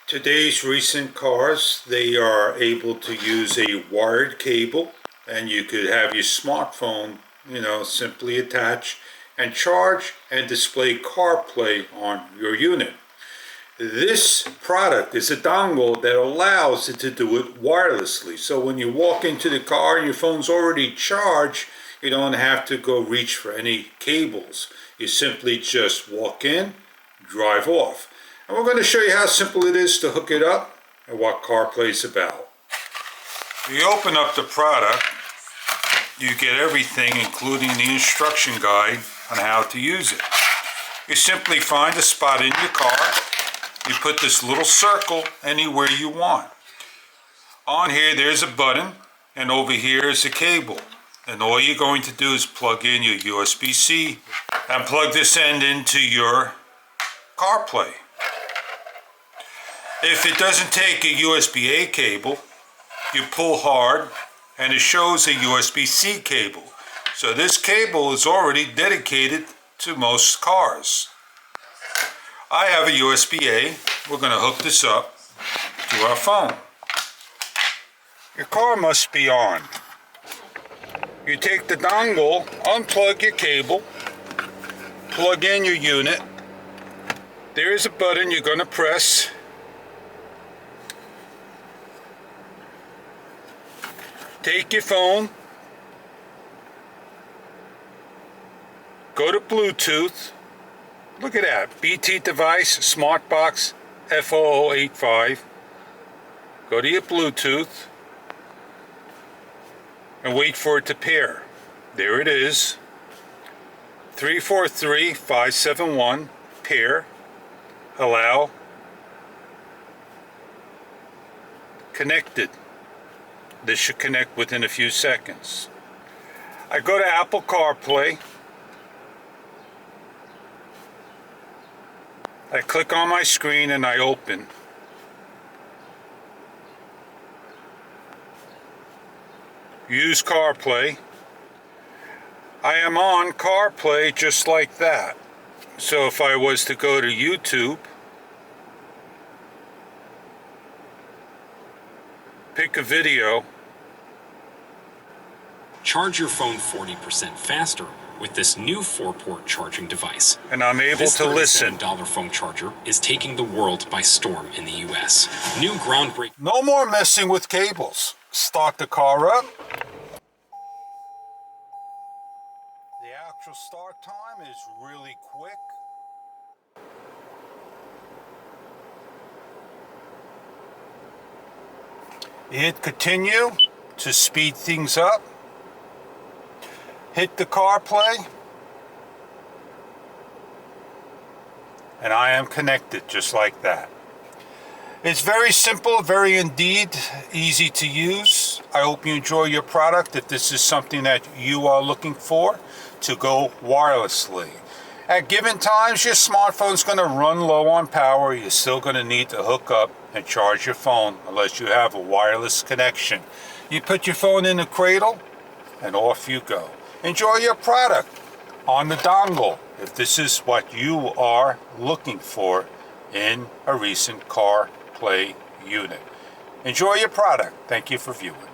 Today's recent cars, they are able to use a wired cable, and you could have your smartphone, simply attach and charge and display CarPlay on your unit. This product is a dongle that allows it to do it wirelessly. So when you walk into the car and your phone's already charged, you don't have to go reach for any cables. You simply just walk in, drive off. And we're going to show you how simple it is to hook it up and what CarPlay is about. You open up the product, you get everything including the instruction guide on how to use it. You simply find a spot in your car, you put this little circle anywhere you want. On here there's a button, and over here is a cable. And all you're going to do is plug in your USB-C and plug this end into your CarPlay. If it doesn't take a USB-A cable, you pull hard and it shows a USB-C cable. So this cable is already dedicated to most cars. I have a USB-A. We're going to hook this up to our phone. Your car must be on. You take the dongle, unplug your cable, plug in your unit. There is a button you're going to press. Take your phone, go to Bluetooth. Look at that, BT device, SmartBox F0085. Go to your Bluetooth and wait for it to pair. There it is. 343571, pair, allow, connected. This should connect within a few seconds. I go to Apple CarPlay. I click on my screen and I open. Use CarPlay. I am on CarPlay just like that. So if I was to go to YouTube, pick a video. Charge your phone 40% faster with this new 4-port charging device. And I'm able to listen. This $37 phone charger is taking the world by storm in the US. New groundbreaking. No more messing with cables. Start the car up. The actual start time is really quick. Hit continue to speed things up. Hit the CarPlay. And I am connected just like that. It's very simple, very indeed easy to use. I hope you enjoy your product. If this is something that you are looking for to go wirelessly. At given times, your smartphone's going to run low on power. You're still going to need to hook up and charge your phone unless you have a wireless connection. You put your phone in the cradle and off you go. Enjoy your product on the dongle if this is what you are looking for in a recent CarPlay unit. Enjoy your product. Thank you for viewing.